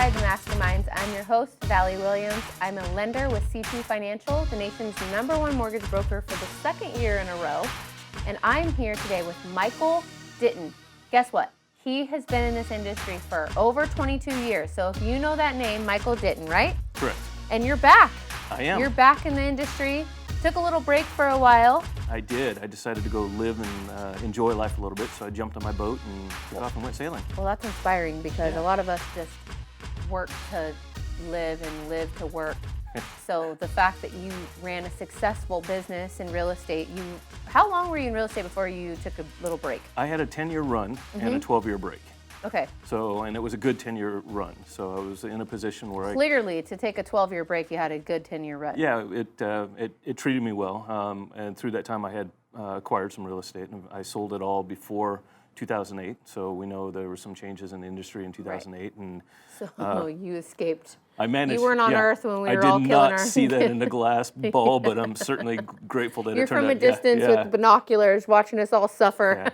Inside the Masterminds. I'm your host, Valerie Williams. I'm a lender with C2 Financial, the nation's #1 mortgage broker for the second year in a row. And I'm here today with Michael Ditton. Guess what? He has been in this industry for over 22 years. So if you know that name, Michael Ditton, right? Correct. And you're back. I am. You're back in the industry. Took a little break for a while. I did. I decided to go live and enjoy life a little bit, so I jumped on my boat and took off and went sailing. Well, that's inspiring because a lot of us just work to live and live to work. So the fact that you ran a successful business in real estate, how long were you in real estate before you took a little break? I had a 10-year run and a 12-year break. Okay. And it was a good 10-year run. So I was in a position where Clearly, to take a 12-year break, you had a good 10-year run. Yeah, it treated me well. And through that time, I had acquired some real estate, and I sold it all before 2008. So we know there were some changes in the industry in 2008. Right. And so you escaped. I managed. You weren't on Earth when we were all killing I our... did not see that in the glass ball, but I'm certainly grateful that it turned out. You're from a distance with binoculars watching us all suffer.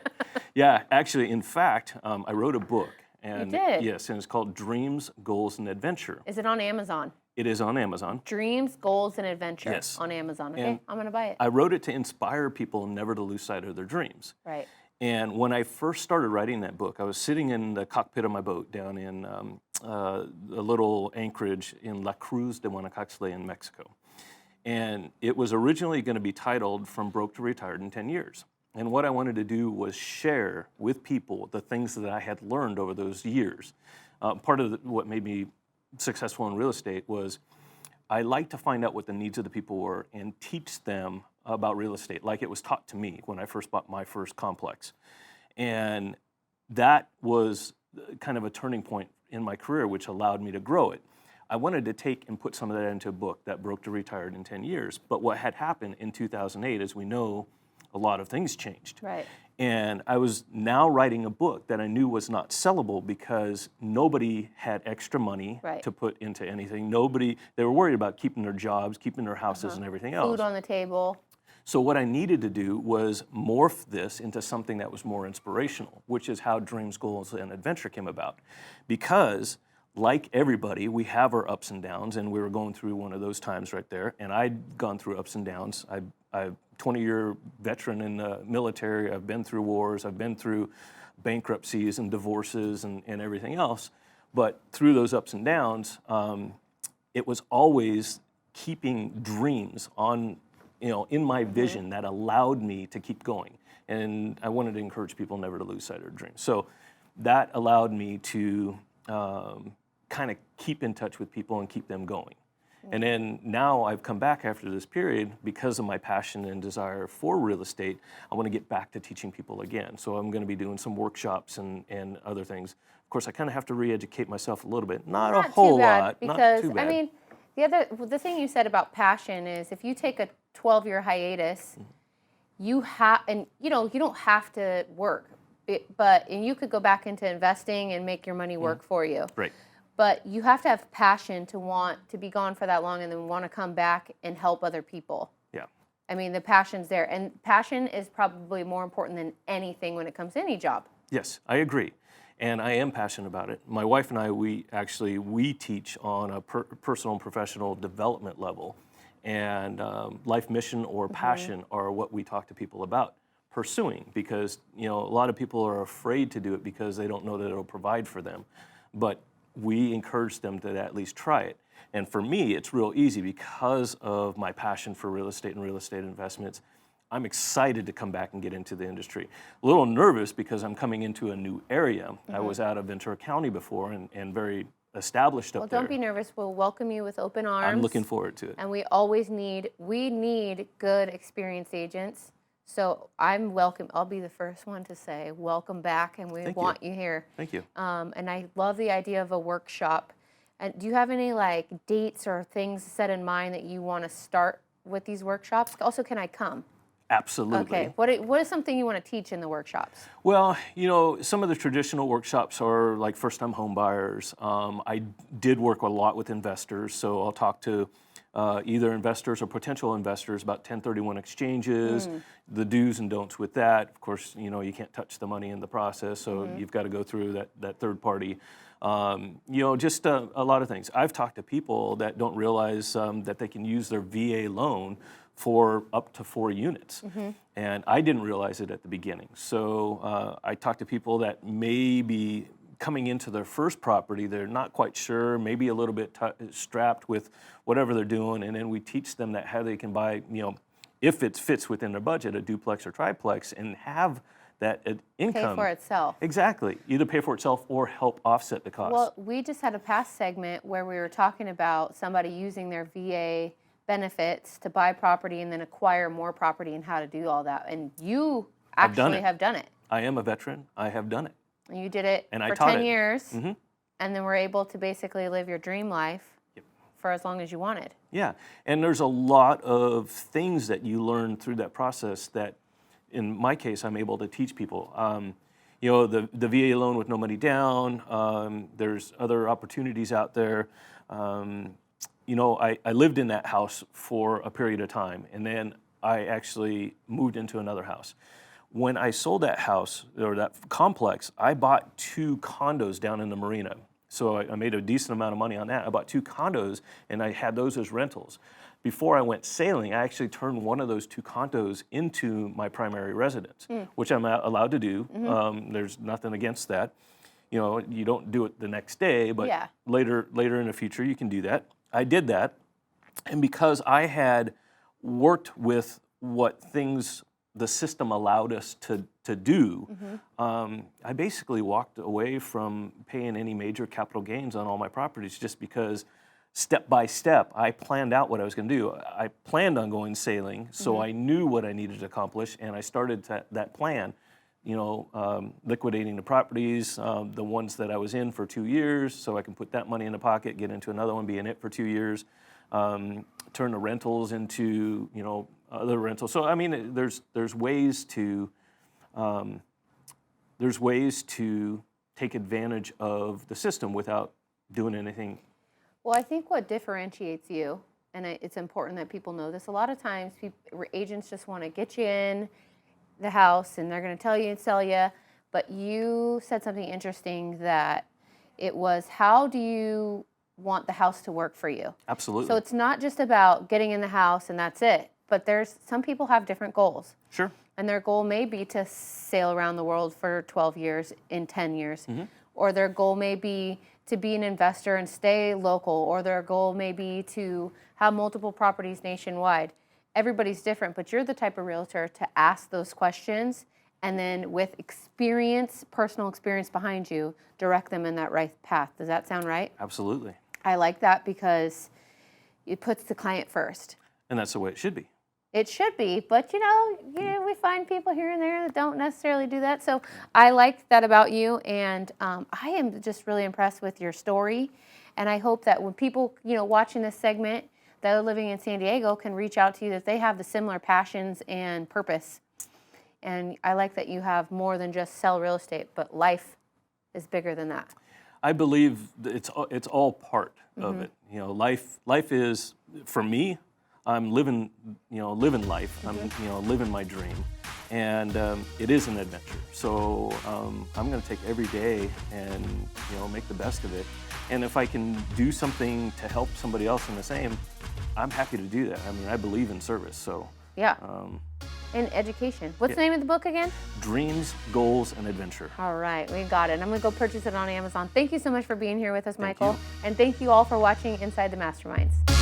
Yeah, actually, in fact, I wrote a book. And you did? Yes, and it's called Dreams, Goals, and Adventure. Is it on Amazon? It is on Amazon. Dreams, Goals, and Adventure. Yes. On Amazon. Okay, and I'm going to buy it. I wrote it to inspire people never to lose sight of their dreams. Right. And when I first started writing that book, I was sitting in the cockpit of my boat down in a little anchorage in La Cruz de Guanacaste in Mexico. And it was originally going to be titled From Broke to Retired in 10 Years. And what I wanted to do was share with people the things that I had learned over those years. Part of what made me successful in real estate was I like to find out what the needs of the people were and teach them about real estate, like it was taught to me when I first bought my first complex. And that was kind of a turning point in my career, which allowed me to grow it. I wanted to take and put some of that into a book that broke to retired in 10 years. But what had happened in 2008, as we know, a lot of things changed. Right. And I was now writing a book that I knew was not sellable because nobody had extra money to put into anything. They were worried about keeping their jobs, keeping their houses and everything else. Food on the table. So what I needed to do was morph this into something that was more inspirational, which is how Dreams, Goals, and Adventure came about. Because like everybody, we have our ups and downs, and we were going through one of those times right there. And I'd gone through ups and downs. I'm 20-year veteran in the military. I've been through wars. I've been through bankruptcies and divorces and everything else. But through those ups and downs, it was always keeping dreams on, in my vision that allowed me to keep going. And I wanted to encourage people never to lose sight of their dreams. So that allowed me to kind of keep in touch with people and keep them going. And then now I've come back after this period because of my passion and desire for real estate. I want to get back to teaching people again. So I'm going to be doing some workshops and other things. Of course, I kind of have to re-educate myself a little bit. Not a whole lot. Because, not too bad. I mean, the thing you said about passion is if you take a 12-year hiatus, you don't have to work, and you could go back into investing and make your money work for you. Right. But you have to have passion to want to be gone for that long and then want to come back and help other people. Yeah. I mean, the passion's there. And passion is probably more important than anything when it comes to any job. Yes, I agree. And I am passionate about it. My wife and I, we teach on a personal and professional development level. And life mission or passion are what we talk to people about pursuing. Because, a lot of people are afraid to do it because they don't know that it'll provide for them. But we encourage them to at least try it. And for me, it's real easy because of my passion for real estate and real estate investments. I'm excited to come back and get into the industry. A little nervous because I'm coming into a new area. I was out of Ventura County before and very established up there. Well, don't be nervous. We'll welcome you with open arms. I'm looking forward to it. And we need good experienced agents. So I'm welcome. I'll be the first one to say welcome back, and we want you here. Thank you. And I love the idea of a workshop. And do you have any dates or things set in mind that you want to start with these workshops? Also, can I come? Absolutely. Okay. What is something you want to teach in the workshops? Well, some of the traditional workshops are like first-time home buyers. I did work a lot with investors, so I'll talk to either investors or potential investors about 1031 exchanges, the do's and don'ts with that. Of course, you can't touch the money in the process, so you've got to go through that third-party Just a lot of things. I've talked to people that don't realize that they can use their VA loan for up to 4 units. And I didn't realize it at the beginning. So I talked to people that may be coming into their first property, they're not quite sure, maybe a little bit strapped with whatever they're doing, and then we teach them that how they can buy, if it fits within their budget, a duplex or triplex, and have that income. Pay for itself. Exactly. Either pay for itself or help offset the cost. Well, we just had a past segment where we were talking about somebody using their VA benefits to buy property and then acquire more property and how to do all that. And you actually have done it. I am a veteran. I have done it. And you did it and for 10 years, and then were able to basically live your dream life for as long as you wanted. Yeah, and there's a lot of things that you learn through that process that, in my case, I'm able to teach people. The VA loan with no money down, there's other opportunities out there. I lived in that house for a period of time, and then I actually moved into another house. When I sold that house, or that complex, I bought 2 condos down in the marina. So I made a decent amount of money on that. I bought 2 condos, and I had those as rentals. Before I went sailing, I actually turned one of those 2 condos into my primary residence, which I'm allowed to do. There's nothing against that. You don't do it the next day, but later in the future, you can do that. I did that, and because I had worked with what things the system allowed us to do, I basically walked away from paying any major capital gains on all my properties just because step by step I planned out what I was going to do. I planned on going sailing, so I knew what I needed to accomplish, and I started that plan, liquidating the properties, the ones that I was in for 2 years, so I can put that money in the pocket, get into another one, be in it for 2 years, turn the rentals into, other rentals. So I mean, there's ways to take advantage of the system without doing anything. Well, I think what differentiates you, and it's important that people know this, a lot of times agents just want to get you in the house and they're going to tell you and sell you, but you said something interesting, that it was, how do you want the house to work for you? Absolutely. So it's not just about getting in the house and that's it. But some people have different goals. Sure. And their goal may be to sail around the world for 12 years, in 10 years. Or their goal may be to be an investor and stay local. Or their goal may be to have multiple properties nationwide. Everybody's different, but you're the type of realtor to ask those questions and then with personal experience behind you, direct them in that right path. Does that sound right? Absolutely. I like that because it puts the client first. And that's the way it should be. It should be, but we find people here and there that don't necessarily do that. So I like that about you, and I am just really impressed with your story. And I hope that when people, watching this segment that are living in San Diego can reach out to you, that they have the similar passions and purpose. And I like that you have more than just sell real estate, but life is bigger than that. I believe it's all part of it. Life is, for me, I'm living life. I'm, living my dream, and it is an adventure. So I'm going to take every day and make the best of it. And if I can do something to help somebody else in the same, I'm happy to do that. I mean, I believe in service. So yeah. And education. What's the name of the book again? Dreams, Goals, and Adventure. All right, we got it. I'm going to go purchase it on Amazon. Thank you so much for being here with us, Michael. Thank you. And thank you all for watching Inside the Masterminds.